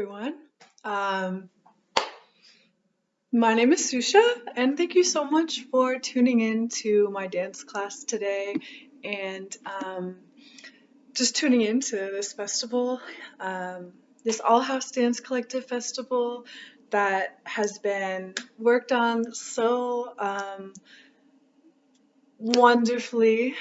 everyone. Um, my name is Xuxa, and thank you so much for tuning in to my dance class today and just tuning in to this festival, this All House Dance Collective festival that has been worked on so wonderfully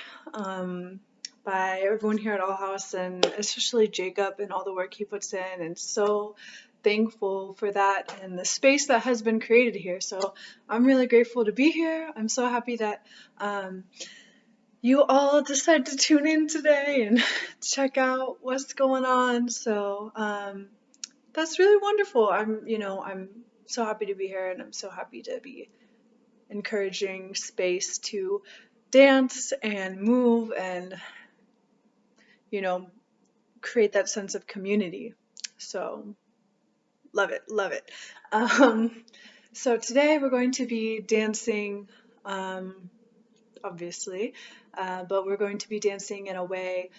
by everyone here at All House, and especially Jacob and all the work he puts in, and so thankful for that and the space that has been created here. So I'm really grateful to be here. I'm so happy that you all decided to tune in today and check out what's going on. So that's really wonderful. I'm so happy to be here, and I'm so happy to be encouraging space to dance and move and create that sense of community. So love it, love it. So today we're going to be dancing, obviously, but we're going to be dancing in a way,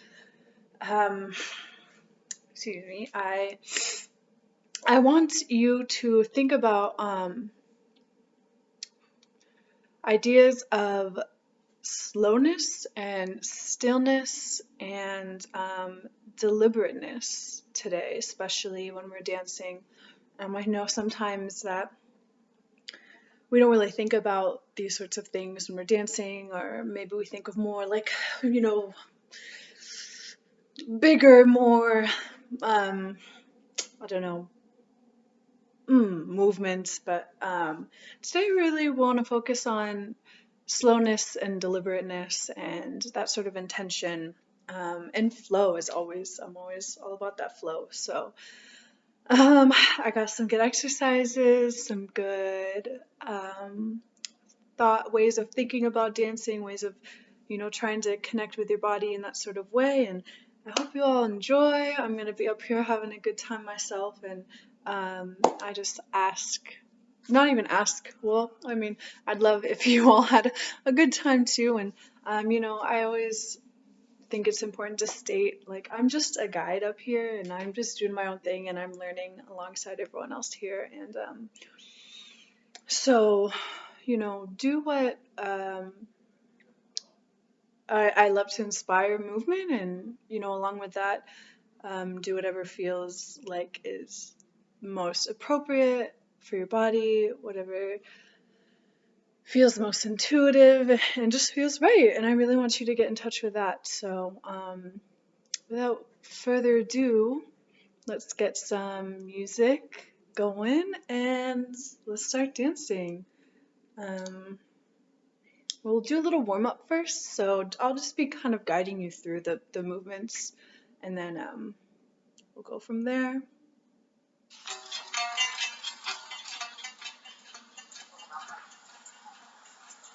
excuse me, I want you to think about ideas of slowness and stillness and deliberateness today, especially when we're dancing. I know sometimes that we don't really think about these sorts of things when we're dancing, or maybe we think of more like, bigger, more, I don't know, movements, but today we really want to focus on slowness and deliberateness and that sort of intention, and flow as always. I'm always all about that flow. So I got some good exercises, some good ways of thinking about dancing, ways of trying to connect with your body in that sort of way, and I hope you all enjoy. I'm going to be up here having a good time myself, and I just not even ask, well, I mean, I'd love if you all had a good time too, and I always think it's important to state, like, I'm just a guide up here, and I'm just doing my own thing, and I'm learning alongside everyone else here, and so, do what I love to inspire movement, and along with that, do whatever feels like is most appropriate for your body, whatever feels most intuitive and just feels right. And I really want you to get in touch with that. So without further ado, let's get some music going and let's start dancing. We'll do a little warm-up first, so I'll just be kind of guiding you through the movements, and then we'll go from there.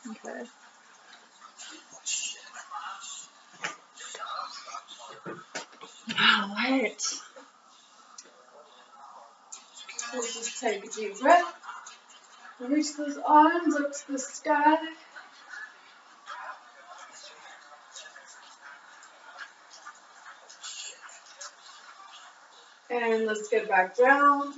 Okay. All right. Let's just take a deep breath. Reach those arms up to the sky. And let's get back down.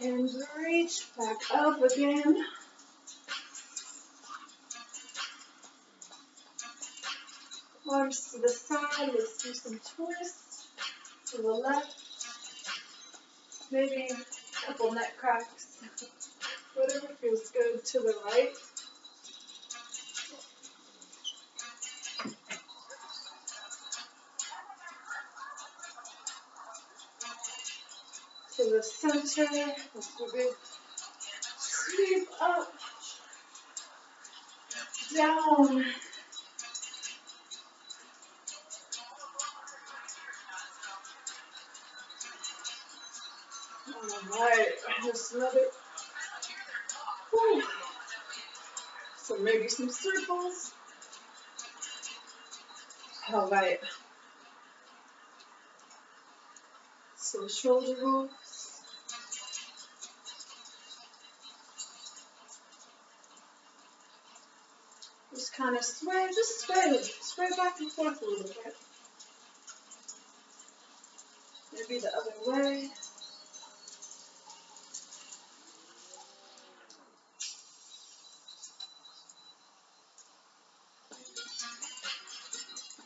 And reach back up again. Arms to the side. Let's do some twists to the left. Maybe a couple neck cracks. Whatever feels good to the right. To the center. Let's do a big sweep up, down. Alright, just another. Whew. So maybe some circles. Alright. Some shoulder rolls. Just kind of sway, just sway back and forth a little bit. Maybe the other way.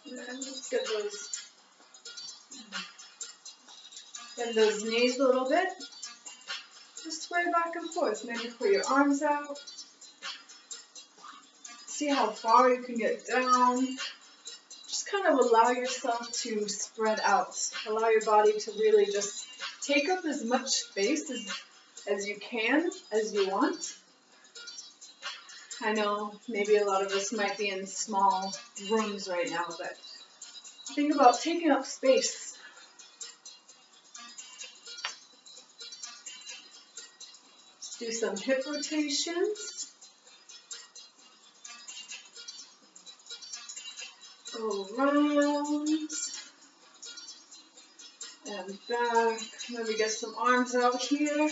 And let's bend those knees a little bit. Just sway back and forth. Maybe put your arms out. See how far you can get down. Just kind of allow yourself to spread out. Allow your body to really just take up as much space as you can, as you want. I know maybe a lot of us might be in small rooms right now, but think about taking up space. Let's do some hip rotations. Go around and back. Maybe get some arms out here.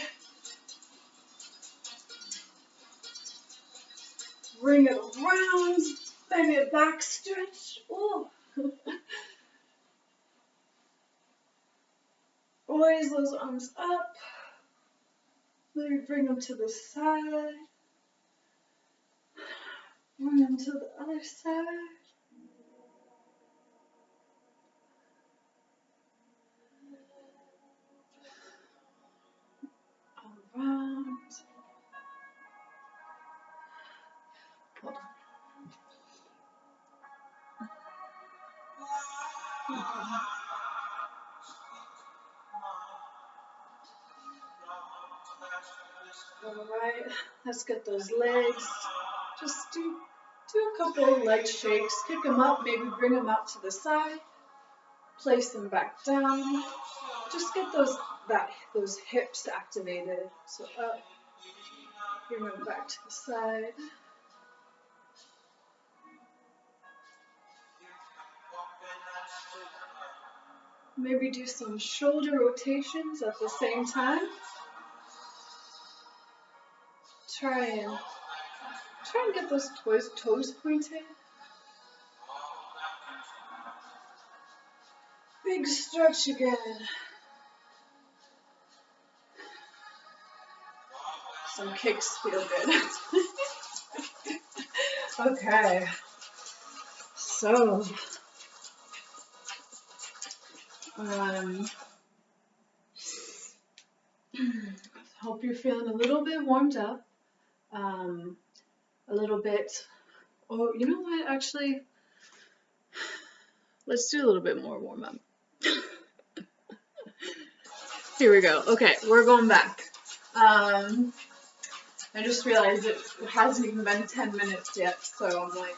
Bring it around, maybe a back stretch. Oh. Raise those arms up. Maybe bring them to the side. Bring them to the other side. Around. Hold on. Alright, let's get those legs. Just do a couple of leg shakes. Kick them up, maybe bring them out to the side. Place them back down. Just get those hips activated. So up, bring them back to the side. Maybe do some shoulder rotations at the same time. Try and get those toes pointed. Big stretch again. Some kicks feel good. Okay. So, hope you're feeling a little bit warmed up. A little bit, oh, you know what, actually, let's do a little bit more warm up. Here we go. Okay, we're going back. I just realized it hasn't even been 10 minutes yet, so I'm like,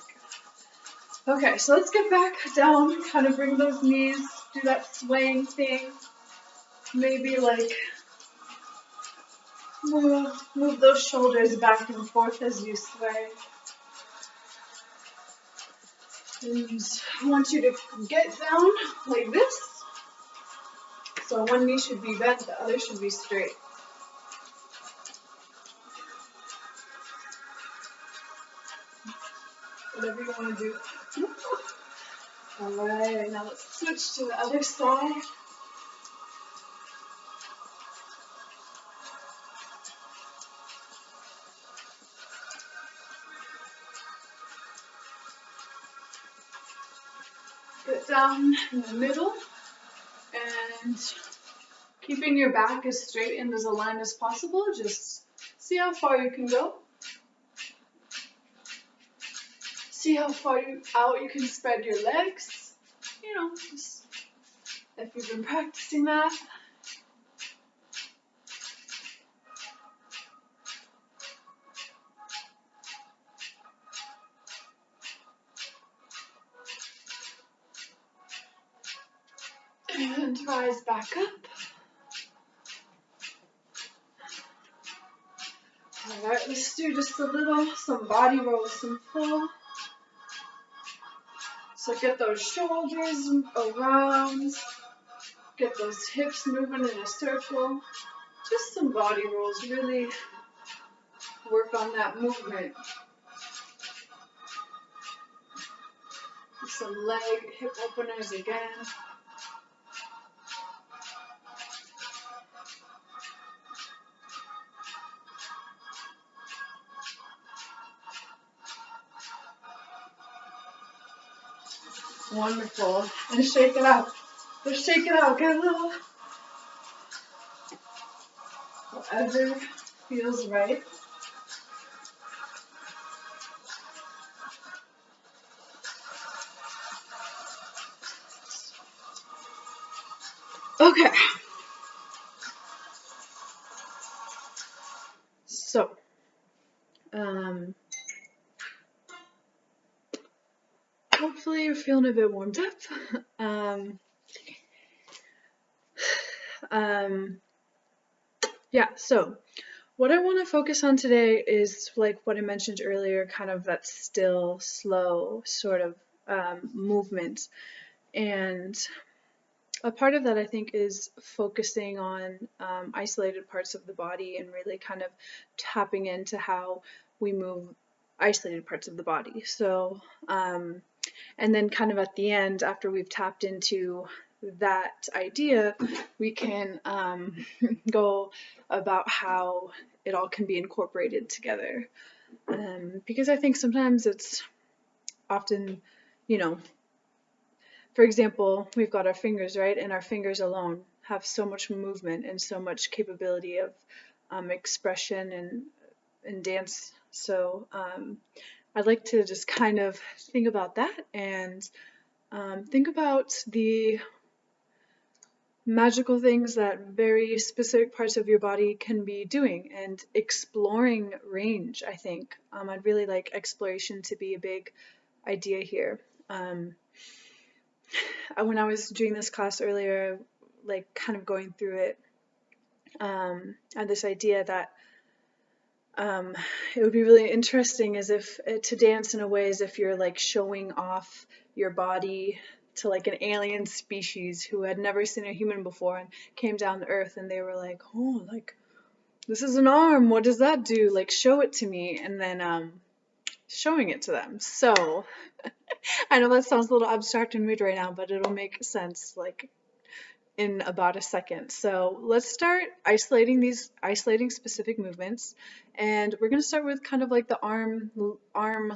okay, so let's get back down, kind of bring those knees, do that swaying thing, maybe like move those shoulders back and forth as you sway. And I want you to get down like this. So one knee should be bent, the other should be straight. Whatever you want to do. Alright, now let's switch to the other side. Get down in the middle and keeping your back as straight and as aligned as possible. Just see how far you can go. See how far out you can spread your legs. You know, just if you've been practicing that. And rise back up. Alright, let's do just some body rolls, some pull. So get those shoulders around, get those hips moving in a circle. Just some body rolls, really work on that movement. some leg hip openers again. Wonderful. And shake it out. Just shake it out. Get a little, whatever feels right. Okay. So, hopefully you're feeling a bit warmed up. Yeah, so what I want to focus on today is like what I mentioned earlier, kind of that still, slow sort of movement. And a part of that, I think, is focusing on isolated parts of the body and really kind of tapping into how we move isolated parts of the body. So, and then kind of at the end, after we've tapped into that idea, we can go about how it all can be incorporated together. Because I think sometimes it's often, you know, for example, we've got our fingers, right? And our fingers alone have so much movement and so much capability of expression and dance. So I'd like to just kind of think about that and think about the magical things that very specific parts of your body can be doing and exploring range, I think. I'd really like exploration to be a big idea here. When I was doing this class earlier, like kind of going through it, I had this idea that it would be really interesting as if to dance in a way as if you're like showing off your body to like an alien species who had never seen a human before and came down to Earth, and they were like, oh, like this is an arm, what does that do? Like show it to me. And then showing it to them. So I know that sounds a little abstract and weird right now, but it'll make sense like in about a second. So let's start isolating specific movements, and we're going to start with kind of like the arm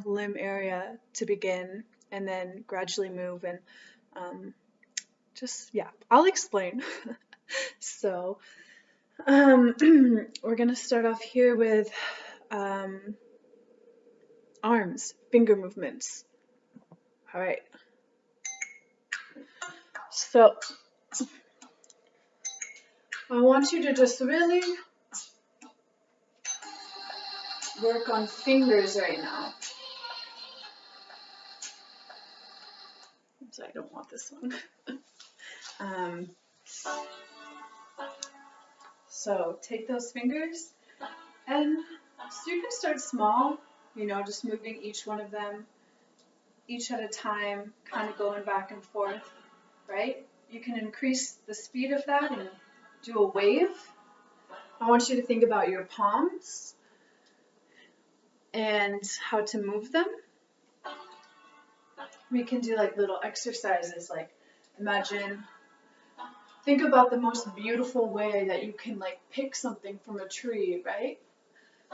limb area to begin, and then gradually move and I'll explain. So we're going to start off here with arms, finger movements. All right. So I want you to just really work on fingers right now. Oops, I don't want this one. So take those fingers, and so you can start small, you know, just moving each one of them, each at a time, kind of going back and forth, right? You can increase the speed of that and do a wave. I want you to think about your palms and how to move them. We can do like little exercises, like think about the most beautiful way that you can like pick something from a tree, right?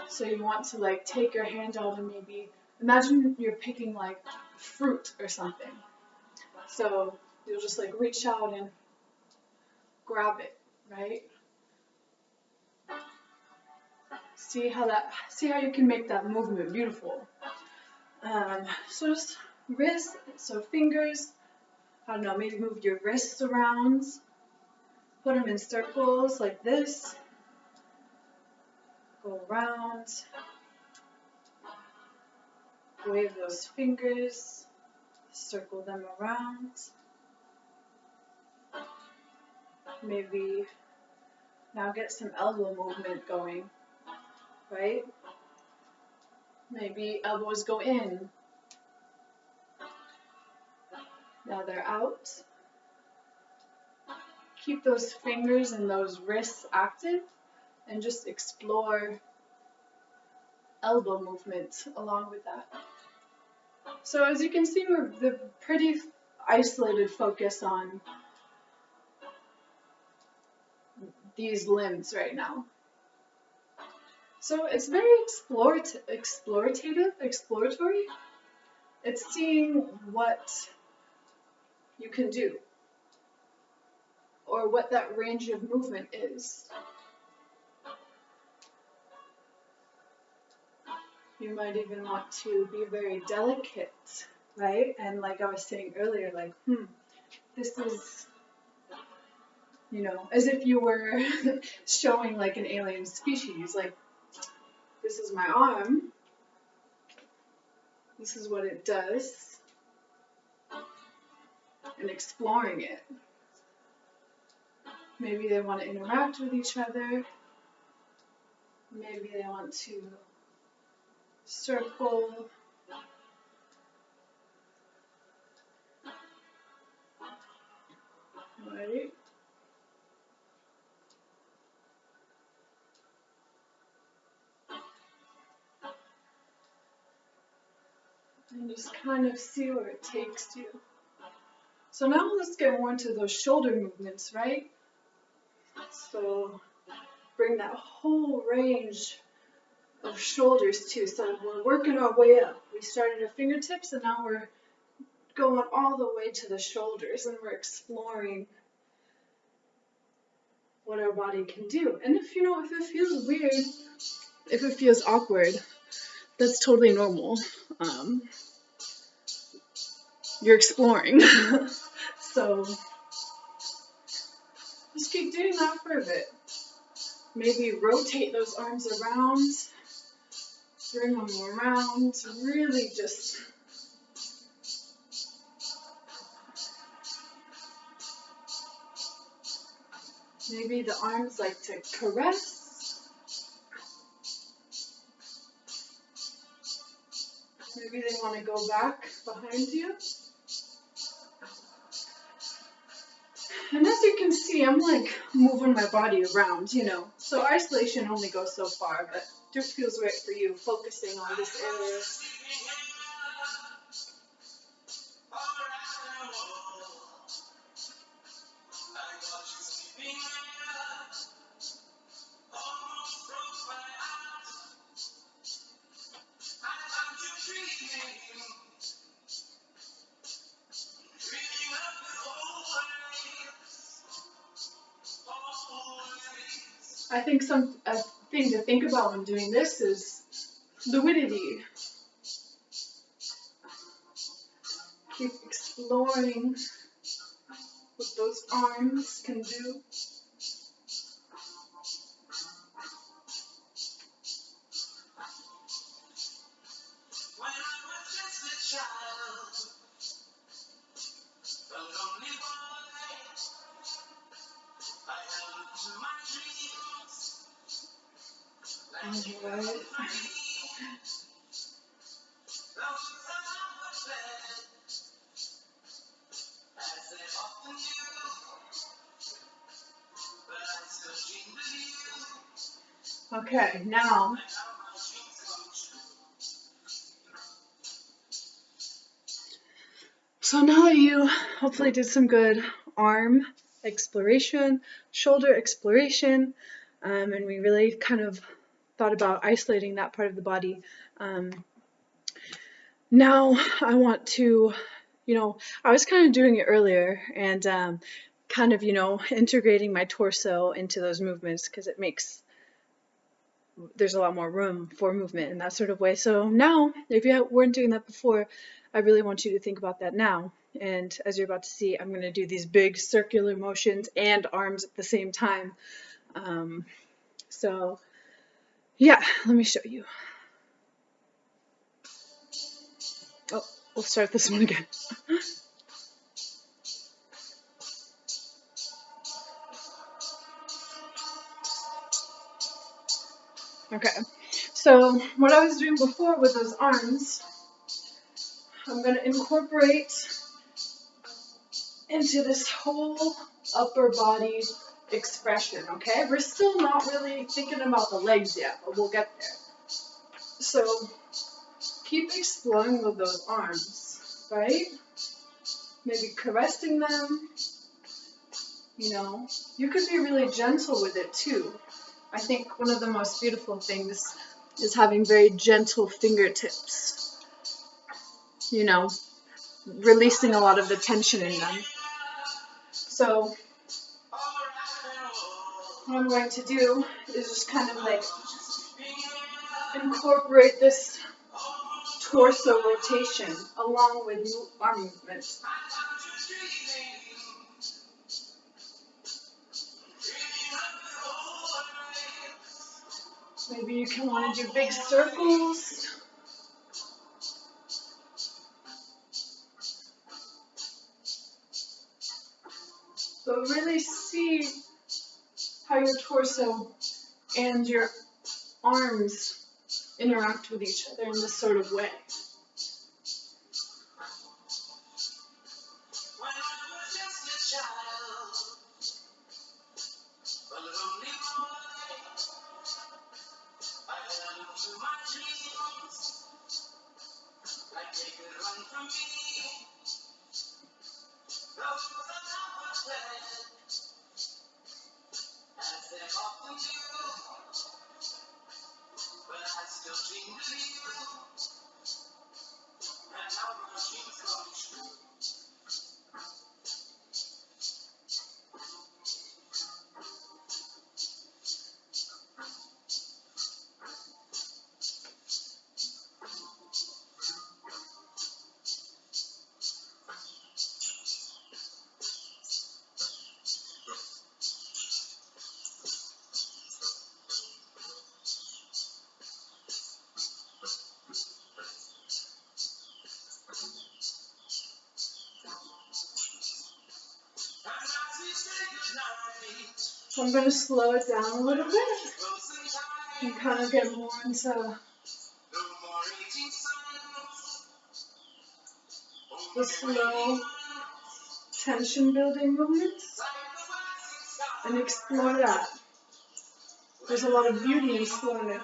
So you want to like take your hand out and maybe imagine you're picking like fruit or something. So you'll just like reach out and grab it, right? See how you can make that movement beautiful. So just wrists, so fingers, I don't know, maybe move your wrists around, put them in circles like this, go around, wave those fingers, circle them around, maybe now get some elbow movement going, right? Maybe elbows go in, now they're out. Keep those fingers and those wrists active and just explore elbow movement along with that. So as you can see, we're the pretty isolated focus on these limbs right now. So it's very exploratory. It's seeing what you can do, or what that range of movement is. You might even want to be very delicate, right? And like I was saying earlier, like, this is, you know, as if you were showing like an alien species, like, this is my arm, this is what it does, and exploring it. Maybe they want to interact with each other, maybe they want to circle, right? And just kind of see where it takes you. So now let's get more into those shoulder movements, right? So bring that whole range of shoulders too. So we're working our way up. We started at fingertips and now we're going all the way to the shoulders, and we're exploring what our body can do. And if it feels weird, if it feels awkward, that's totally normal. You're exploring. So just keep doing that for a bit. Maybe rotate those arms around, bring them around, really just maybe the arms like to caress. Maybe they want to go back behind you. And as you can see, I'm like moving my body around, So isolation only goes so far, but if it feels right for you, focusing on this area. I think a thing to think about when doing this is fluidity. Keep exploring what those arms can do. Alright. Okay, now that you hopefully did some good arm exploration, shoulder exploration, and we really kind of thought about isolating that part of the body, now I want to, I was kind of doing it earlier and kind of, integrating my torso into those movements because there's a lot more room for movement in that sort of way. So now, if you weren't doing that before, I really want you to think about that now. And as you're about to see, I'm going to do these big circular motions and arms at the same time. So yeah, let me show you. Oh, we'll start this one again. Okay, so what I was doing before with those arms, I'm going to incorporate into this whole upper body expression, okay? We're still not really thinking about the legs yet, but we'll get there. So keep exploring with those arms, right? Maybe caressing them, you know. You could be really gentle with it too. I think one of the most beautiful things is having very gentle fingertips, you know, releasing a lot of the tension in them. So what I'm going to do is just kind of like incorporate this torso rotation along with arm movements. Maybe you can want to do big circles. But really see how your torso and your arms interact with each other in this sort of way. So I'm going to slow it down a little bit and kind of get more into the slow tension building movements and explore that. There's a lot of beauty in slowness.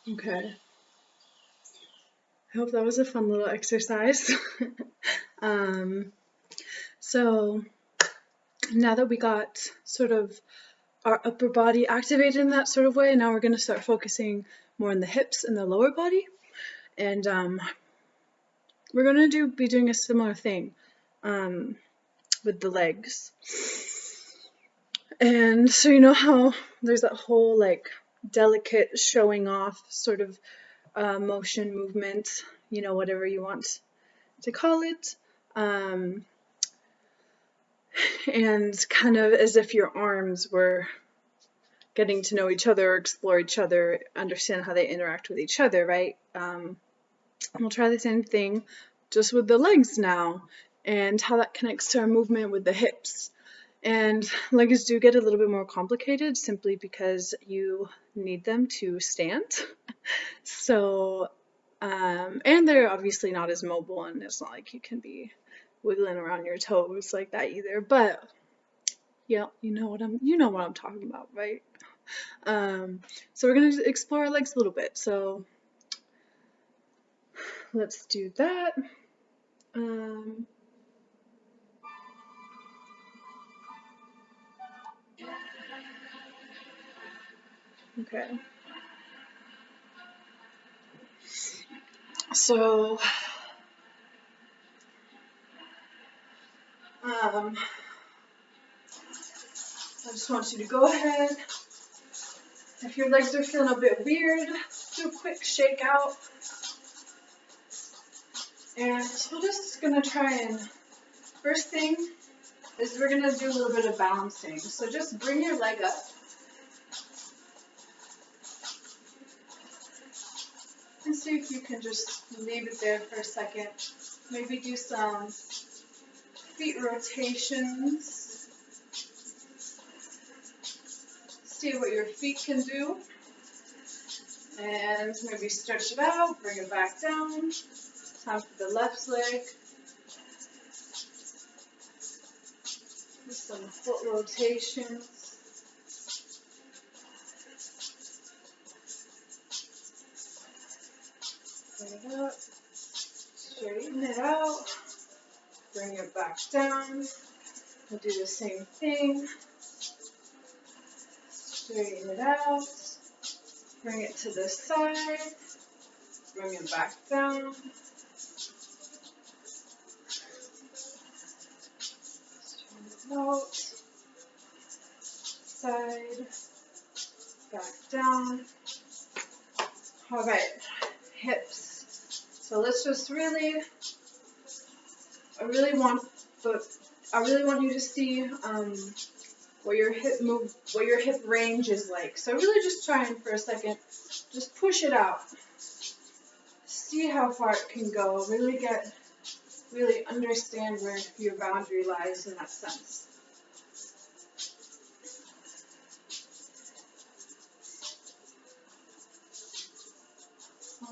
Okay. I hope that was a fun little exercise. So now that we got sort of our upper body activated in that sort of way, now we're going to start focusing more on the hips and the lower body. And we're going to be doing a similar thing with the legs. And so you know how there's that whole like delicate showing off sort of motion, movement, you know, whatever you want to call it. And kind of as if your arms were getting to know each other, explore each other, understand how they interact with each other, right? We'll try the same thing just with the legs now and how that connects to our movement with the hips. And legs do get a little bit more complicated simply because you need them to stand. So, and they're obviously not as mobile, and it's not like you can be wiggling around your toes like that either. But yeah, you know what I'm talking about, right? So we're gonna explore our legs a little bit. So let's do that. Okay. So, I just want you to go ahead. If your legs are feeling a bit weird, do a quick shake out. And we're just gonna try and, first thing is we're gonna do a little bit of balancing. So just bring your leg up. And see if you can just leave it there for a second. Maybe do some feet rotations. See what your feet can do. And maybe stretch it out, bring it back down. Time for the left leg. Do some foot rotations. Bring it up, straighten it out, bring it back down. We'll do the same thing. Straighten it out, bring it to the side, bring it back down. Straighten it out, side, back down. All right, hips. So let's just I really want you to see what your hip range is like. So really just trying for a second, just push it out. See how far it can go. Really understand where your boundary lies in that sense.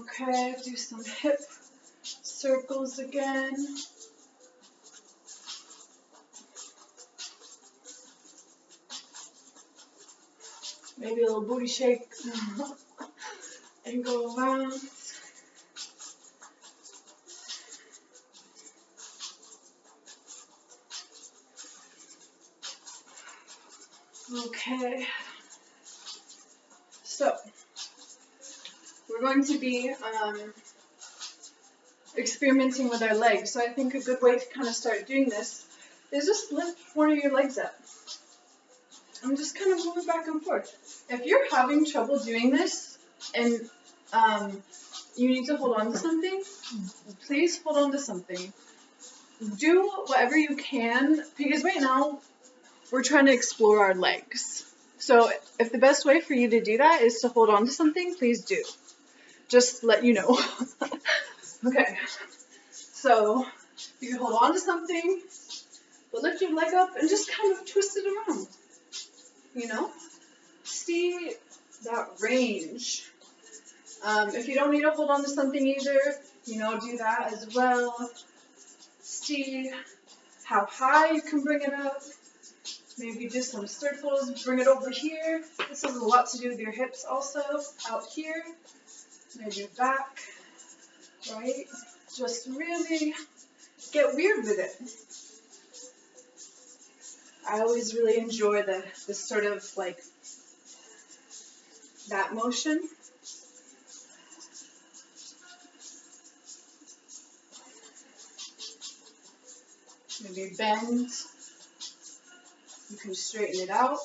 Okay, do some hip circles again. Maybe a little booty shake and go around. Okay, so we're going to be experimenting with our legs. So I think a good way to kind of start doing this is just lift one of your legs up. I'm just kind of moving back and forth. If you're having trouble doing this and you need to hold on to something, please hold on to something. Do whatever you can, because right now we're trying to explore our legs. So if the best way for you to do that is to hold on to something, please do. Just let you know. Okay, so you can hold on to something, but lift your leg up and just kind of twist it around. You know, see that range. If you don't need to hold on to something either, do that as well. See how high you can bring it up. Maybe do some circles, bring it over here. This has a lot to do with your hips also, out here. Maybe back, right? Just really get weird with it. I always really enjoy the sort of like that motion. Maybe bend. You can straighten it out.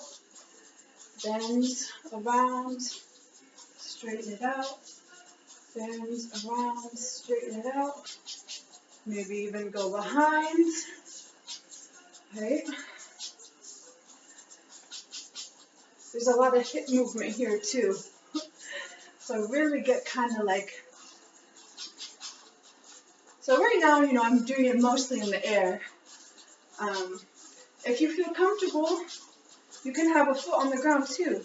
Bend around, straighten it out. Bend around, straighten it out. Maybe even go behind. Right? There's a lot of hip movement here too. So really get kind of like, so right now, I'm doing it mostly in the air. If you feel comfortable, you can have a foot on the ground too.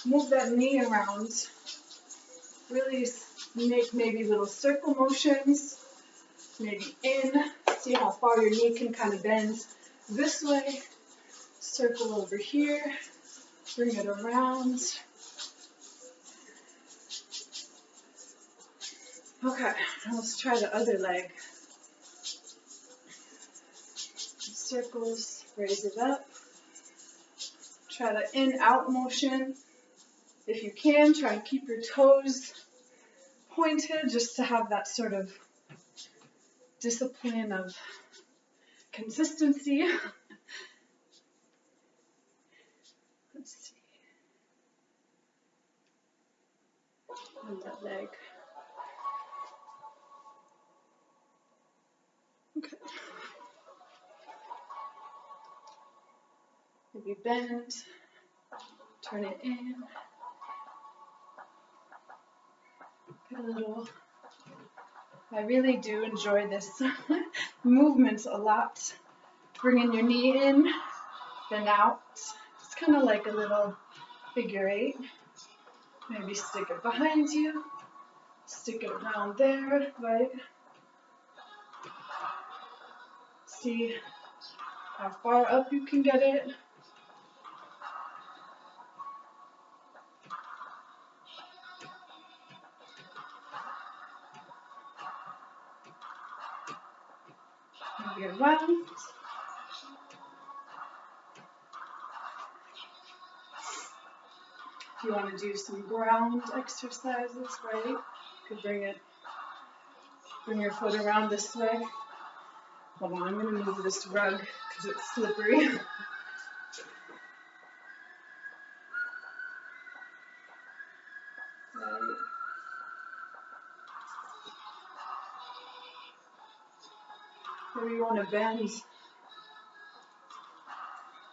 Move that knee around. Really make maybe little circle motions. Maybe in. See how far your knee can kind of bend this way. Circle over here. Bring it around. Okay, let's try the other leg. Circles, raise it up. Try the in-out motion. If you can, try and keep your toes pointed just to have that sort of discipline of consistency. Let's see. on that leg. Okay. Maybe bend, turn it in. Get a little. I really do enjoy this movement a lot. Bringing your knee in, then out. It's kind of like a little figure eight. Maybe stick it behind you, stick it around there, right? See how far up you can get it. Maybe around. If you want to do some ground exercises, right? You could bring your foot around this way. Hold on, I'm going to move this rug because it's slippery. Right. Maybe you want to bend.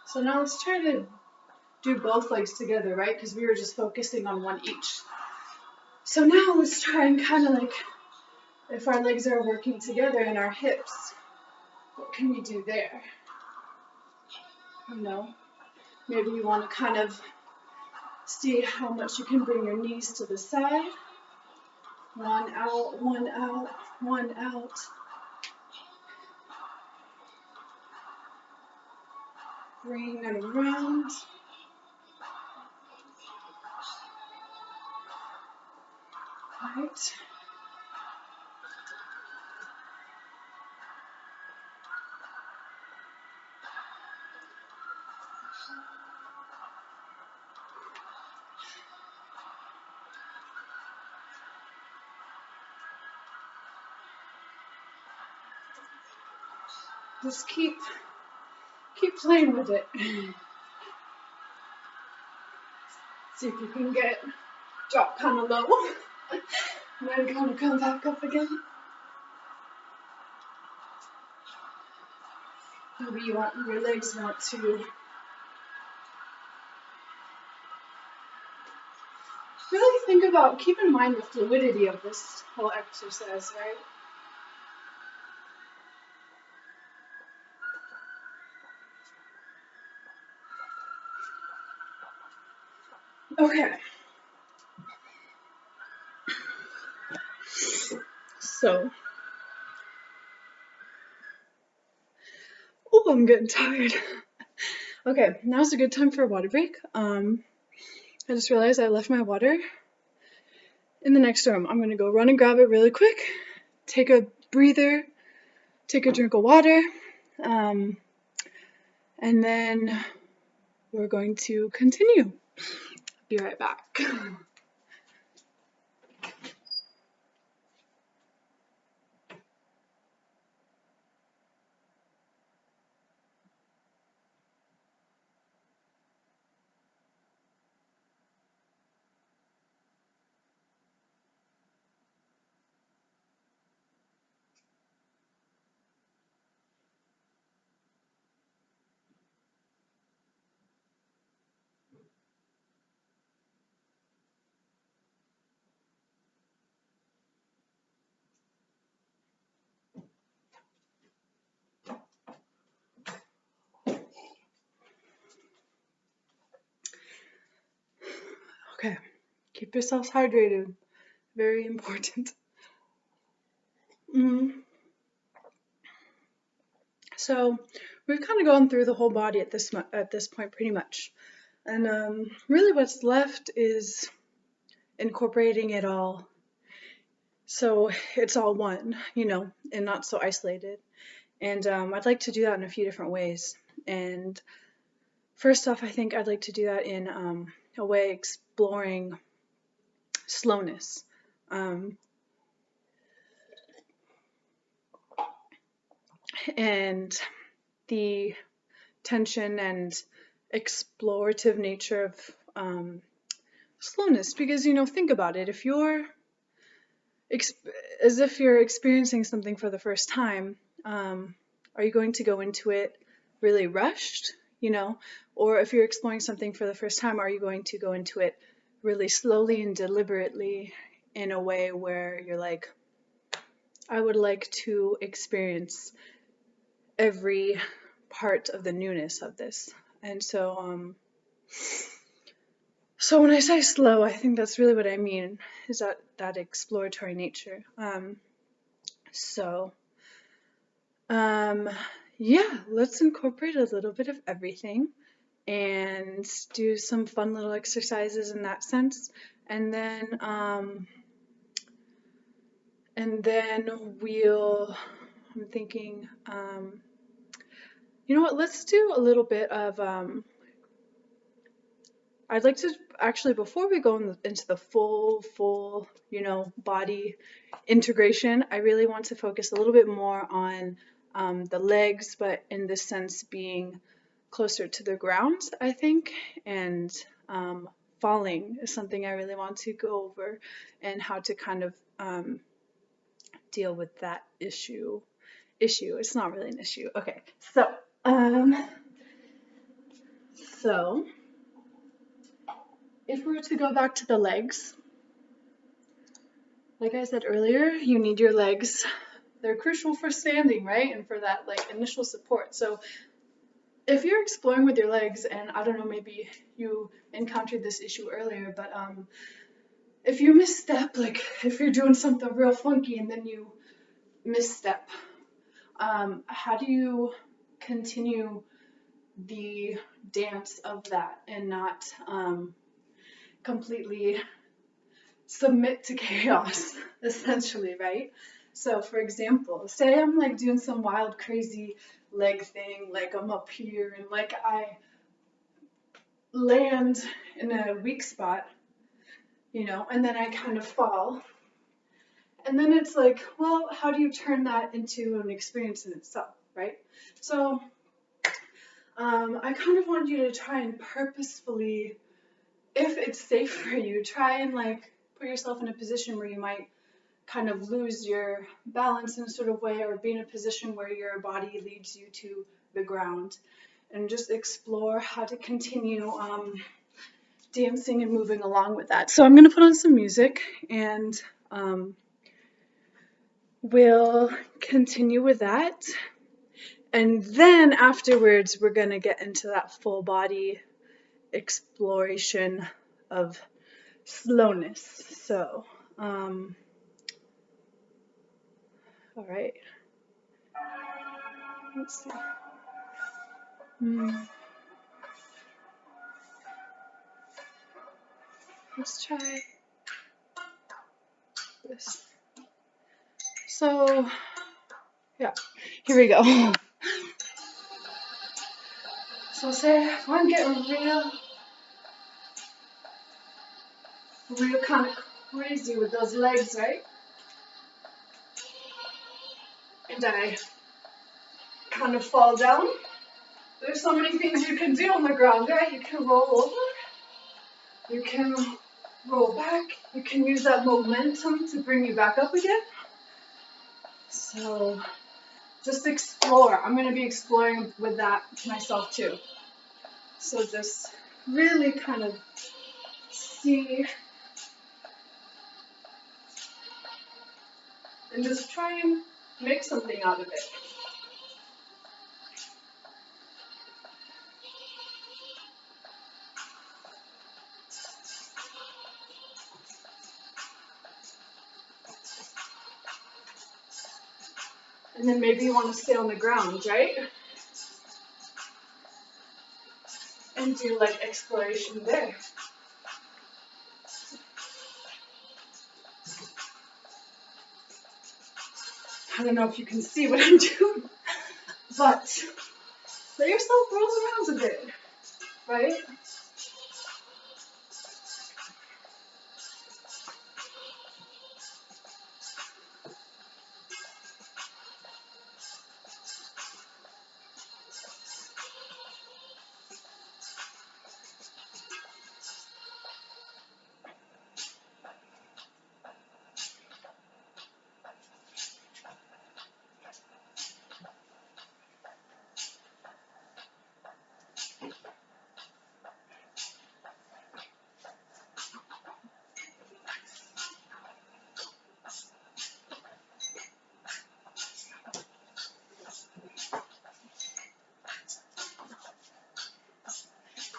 So now let's try to do both legs together, right? Because we were just focusing on one each. So now let's try and kind of like, if our legs are working together and our hips, what can we do there? You know, maybe you want to kind of see how much you can bring your knees to the side. One out, one out, one out. Bring it around. Right. Just keep playing with it. See if you can drop kind of low, and then kind of come back up again. Maybe your legs want to really think about, keep in mind the fluidity of this whole exercise, right? Okay. So, oh, I'm getting tired. Okay, now's a good time for a water break. I just realized I left my water in the next room. I'm gonna go run and grab it really quick, take a breather, take a drink of water, and then we're going to continue. Be right back. Okay, keep yourselves hydrated. Very important. So we've kind of gone through the whole body at this point pretty much. And really what's left is incorporating it all so it's all one, you know, and not so isolated. And I'd like to do that in a few different ways. And first off, I think I'd like to do that in a way exploring slowness. And the tension and explorative nature of slowness, because, you know, think about it. If you're as if you're experiencing something for the first time, are you going to go into it really rushed, you know? Or if you're exploring something for the first time, are you going to go into it really slowly and deliberately in a way where you're like, I would like to experience every part of the newness of this. And so, so when I say slow, I think that's really what I mean, is that exploratory nature. So, yeah, let's incorporate a little bit of everything and do some fun little exercises in that sense. And then we'll, I'm thinking, you know what, let's do a little bit of, I'd like to actually, before we go into the full, you know, body integration, I really want to focus a little bit more on the legs, but in this sense being closer to the ground, I think, and falling is something I really want to go over, and how to kind of deal with that issue. It's not really an issue. Okay, so if we were to go back to the legs, like I said earlier, you need your legs. They're crucial for standing, right? And for that like initial support. So if you're exploring with your legs, and I don't know, maybe you encountered this issue earlier, but if you misstep, like if you're doing something real funky and then you misstep, how do you continue the dance of that and not completely submit to chaos, essentially, right? So for example, say I'm like doing some wild, crazy leg thing, like I'm up here and like I land in a weak spot, you know, and then I kind of fall. And then it's like, well, how do you turn that into an experience in itself, right? So I kind of want you to try and purposefully, if it's safe for you, try and like put yourself in a position where you might kind of lose your balance in a sort of way, or be in a position where your body leads you to the ground, and just explore how to continue dancing and moving along with that. So I'm going to put on some music, and we'll continue with that. And then afterwards, we're going to get into that full body exploration of slowness. So, all right. Let's see. Let's try this. So, yeah, here we go. So say if I'm getting real kind of crazy with those legs, right? And I kind of fall down. There's so many things you can do on the ground, right? You can roll over, you can roll back, you can use that momentum to bring you back up again. So just explore. I'm going to be exploring with that myself too. So just really kind of see and just try and make something out of it. And then maybe you want to stay on the ground, right? And do like exploration there. I don't know if you can see what I'm doing, but let yourself roll around a bit, right?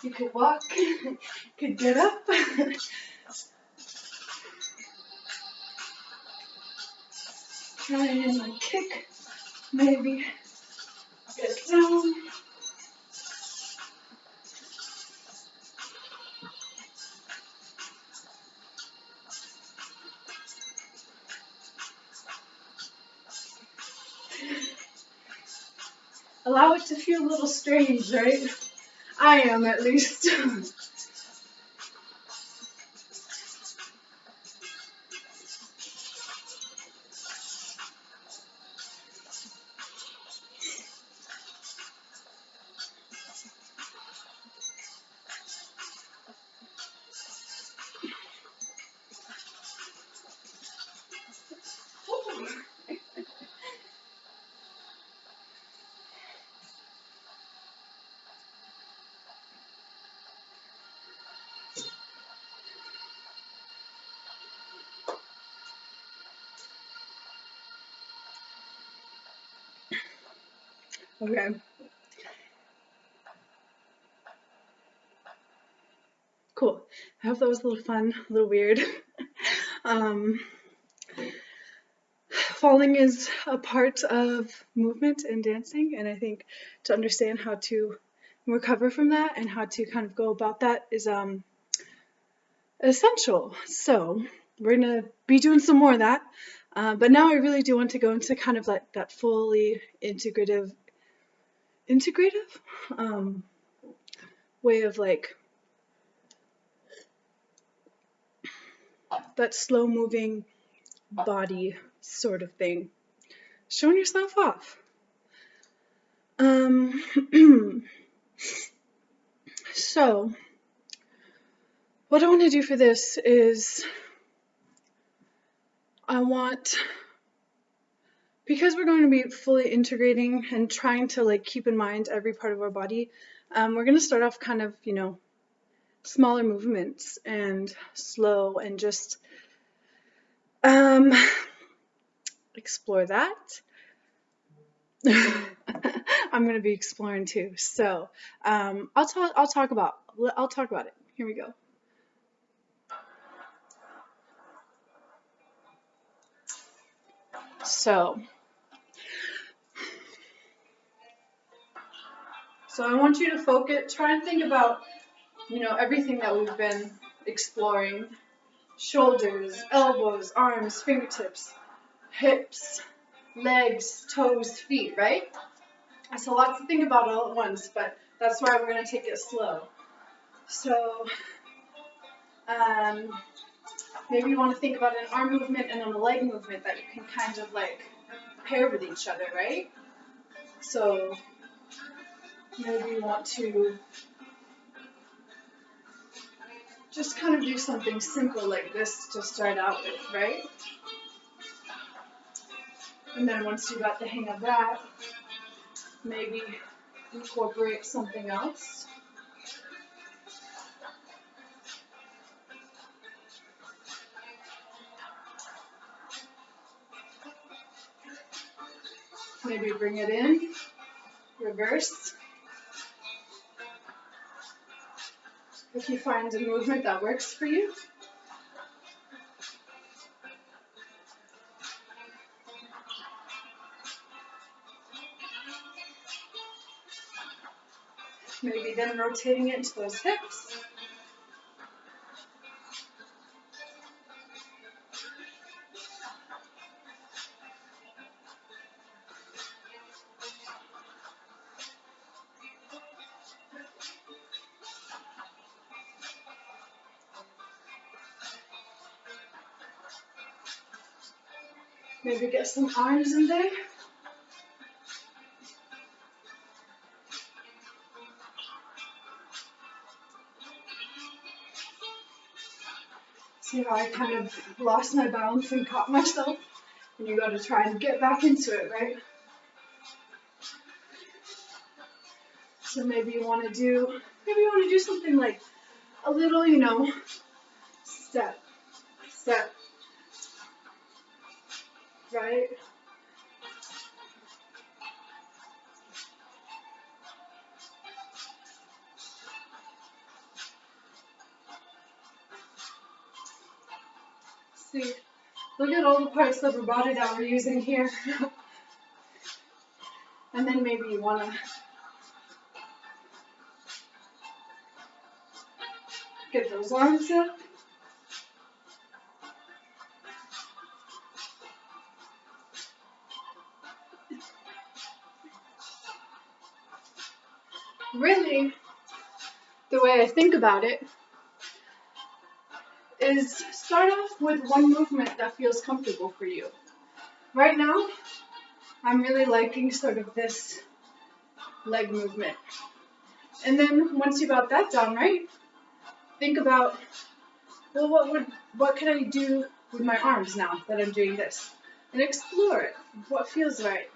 You could walk, could get up. Try and like kick, maybe get down. Allow it to feel a little strange, right? I am, at least. Okay. Cool. I hope that was a little fun, a little weird. Falling is a part of movement and dancing, and I think to understand how to recover from that and how to kind of go about that is essential. So we're gonna be doing some more of that, but now I really do want to go into kind of like that fully integrative way of like that slow moving body sort of thing, showing yourself off. So what I want to do for this is because we're going to be fully integrating and trying to like keep in mind every part of our body, we're going to start off kind of, smaller movements and slow and just explore that. I'm going to be exploring too. So I'll talk about it. Here we go. So I want you to try and think about, everything that we've been exploring: shoulders, elbows, arms, fingertips, hips, legs, toes, feet, right? It's a lot to think about all at once, but that's why we're going to take it slow. So maybe you want to think about an arm movement and then a leg movement that you can kind of like pair with each other, right? So maybe you want to just kind of do something simple like this to start out with, right? And then once you got the hang of that, maybe incorporate something else. Maybe bring it in, reverse. If you find a movement that works for you. Maybe then rotating it into those hips. Maybe get some arms in there. See how I kind of lost my balance and caught myself? And you got to try and get back into it, right? So maybe you want to do something like a little, step, right? look at all the parts of the body that we're using here. And then maybe you want to get those arms up. Really, the way I think about it is start off with one movement that feels comfortable for you. Right now, I'm really liking sort of this leg movement. And then once you got that down, right, think about, well, what can I do with my arms now that I'm doing this? And explore it. What feels right?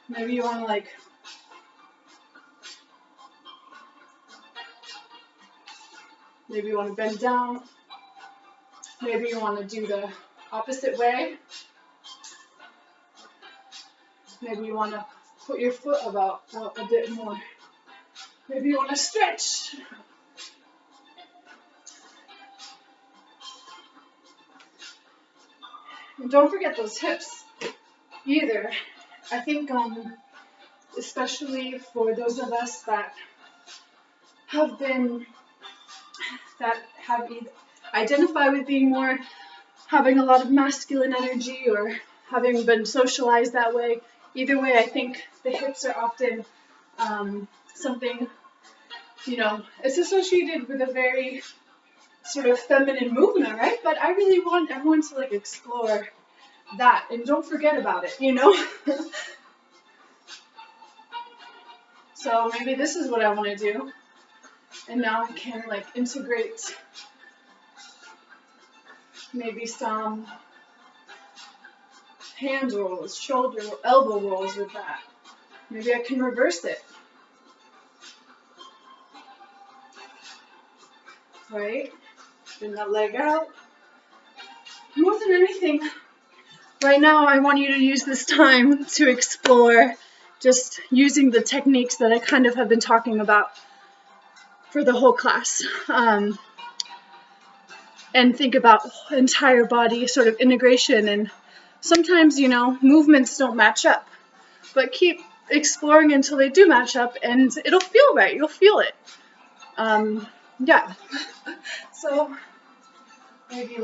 Maybe you want to maybe you want to bend down. Maybe you want to do the opposite way. Maybe you want to put your foot out a bit more. Maybe you want to stretch. And don't forget those hips either. I think especially for those of us that have identify with being more, having a lot of masculine energy or having been socialized that way. Either way, I think the hips are often something, it's associated with a very sort of feminine movement, right? But I really want everyone to explore that and don't forget about it, So maybe this is what I want to do. And now I can integrate maybe some hand rolls, shoulder, elbow rolls with that. Maybe I can reverse it. Right? Bring that leg out. More than anything, right now I want you to use this time to explore just using the techniques that I kind of have been talking about for the whole class. And think about entire body sort of integration. And sometimes, movements don't match up. But keep exploring until they do match up, and it'll feel right. You'll feel it. Yeah. So maybe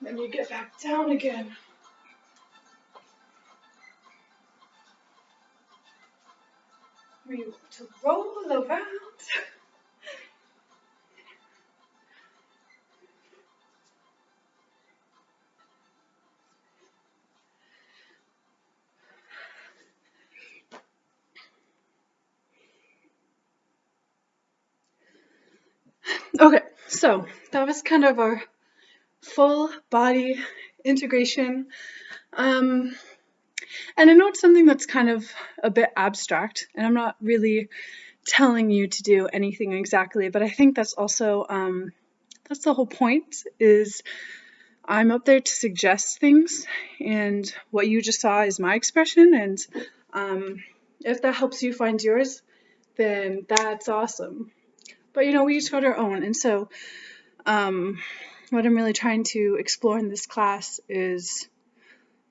then you get back down again. We want to roll around. Okay, so that was kind of our full body integration. And I know it's something that's kind of a bit abstract, and I'm not really telling you to do anything exactly, but I think that's also, that's the whole point, is I'm up there to suggest things, and what you just saw is my expression, and if that helps you find yours, then that's awesome. But we each got our own, and so what I'm really trying to explore in this class is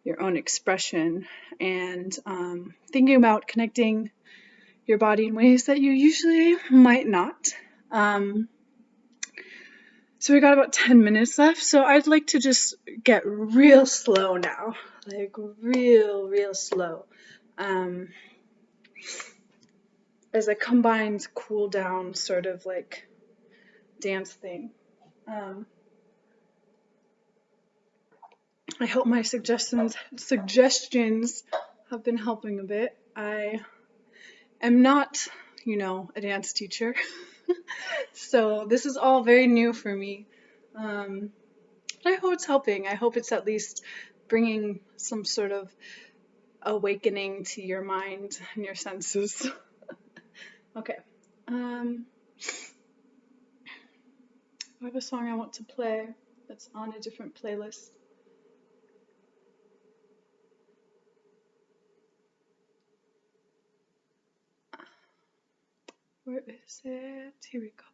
your own expression and thinking about connecting your body in ways that you usually might not. So we got about 10 minutes left, so I'd like to just get real slow now, real slow, as a combined cool down sort of dance thing. I hope my suggestions have been helping a bit. I am not, a dance teacher, so this is all very new for me. But I hope it's helping. I hope it's at least bringing some sort of awakening to your mind and your senses. Okay. I have a song I want to play that's on a different playlist. Where is it? Here we go.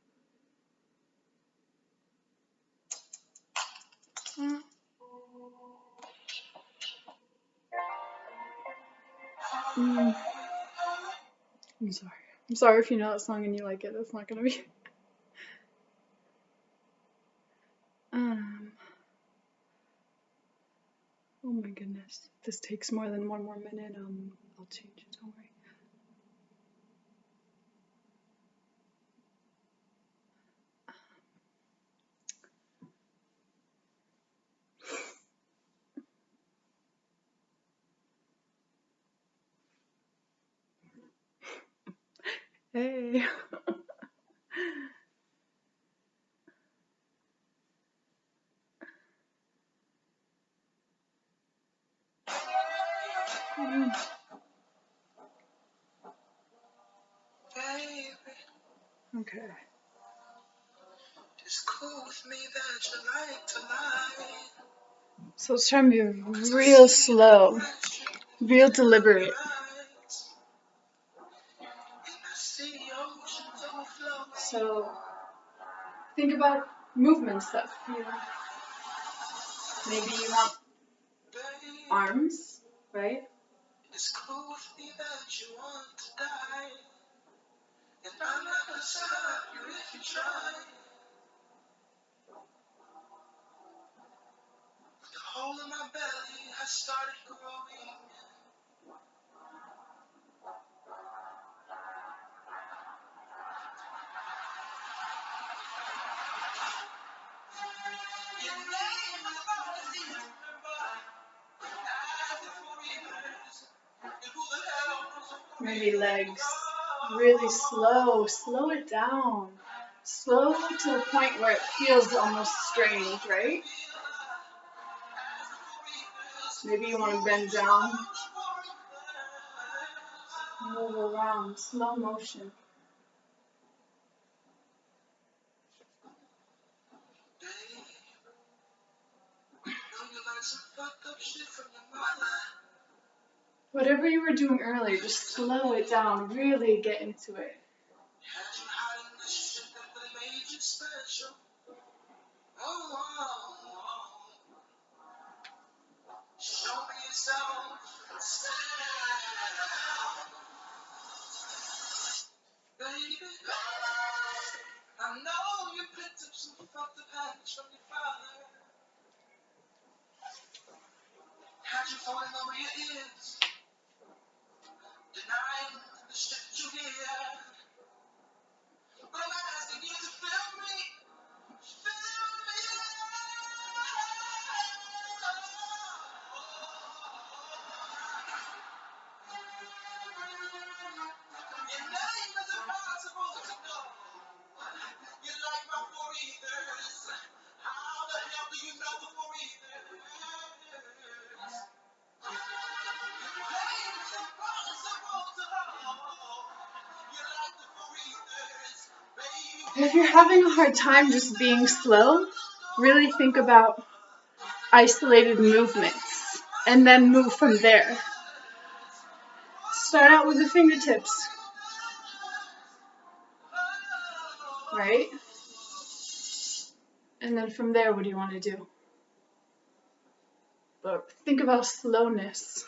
I'm sorry. I'm sorry if you know that song and you like it. That's not gonna be. Oh my goodness. If this takes more than one more minute, I'll change it. Don't worry. Hey. Okay. It's cool with me that you like to lie. So let's try and be real slow, real deliberate. So think about movement stuff. Maybe you want arms, right? It's cool with me that you want to die. And I'm not gonna stop you if you try. The hole in my belly has started growing. Maybe legs. Really slow. Slow it down. Slow to the point where it feels almost strange, right? Maybe you want to bend down. Move around. Slow motion. Whatever you were doing earlier, just slow it down. Really get into it. Baby, I know you picked up some fucked up habits from your father. Had you falling over your ears, denying the shit you hear. But I'm asking you to feel me, feel me. Your name is impossible to know. You're like my four ethers. How the hell do you know the four ethers? Your name is impossible to know. You're like the four ethers, baby. If you're having a hard time just being slow, really think about isolated movements and then move from there. Start out with the fingertips. Right? And then from there, what do you want to do? But think about slowness.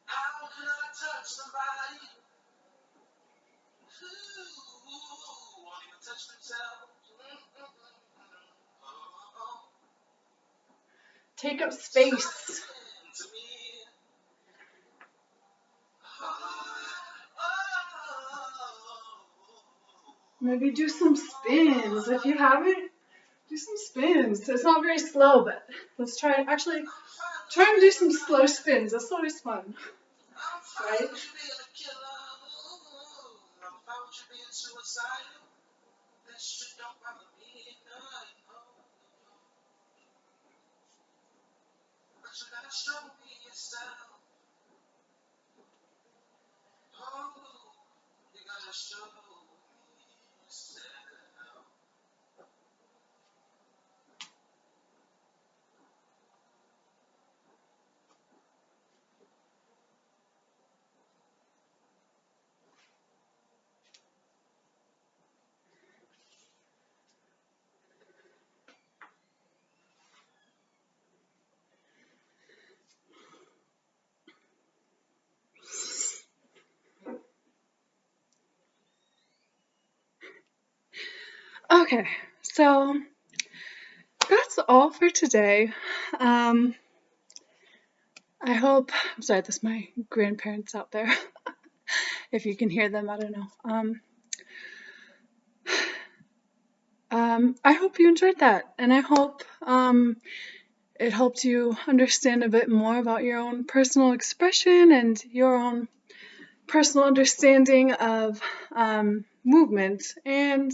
How can I touch somebody who won't even touch themselves? Take up space. Maybe do some spins. If you haven't, do some spins. It's not very slow, but let's try it. Actually, try and do some slow spins. That's always fun. Right? Okay, so that's all for today. I hope, I'm sorry, that's my grandparents out there. If you can hear them, I don't know. I hope you enjoyed that, and I hope it helped you understand a bit more about your own personal expression and your own personal understanding of movement. And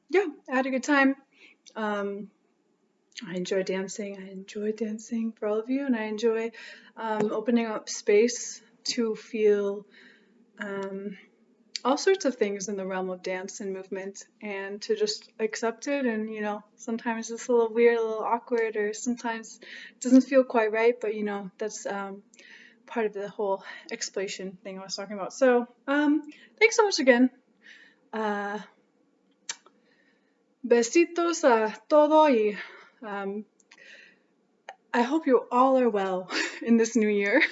yeah, I had a good time. I enjoy dancing. I enjoy dancing for all of you, and I enjoy opening up space to feel all sorts of things in the realm of dance and movement, and to just accept it. And sometimes it's a little weird, a little awkward, or sometimes it doesn't feel quite right, but that's part of the whole exploration thing I was talking about. So thanks so much again. Besitos a todo, y I hope you all are well in this new year.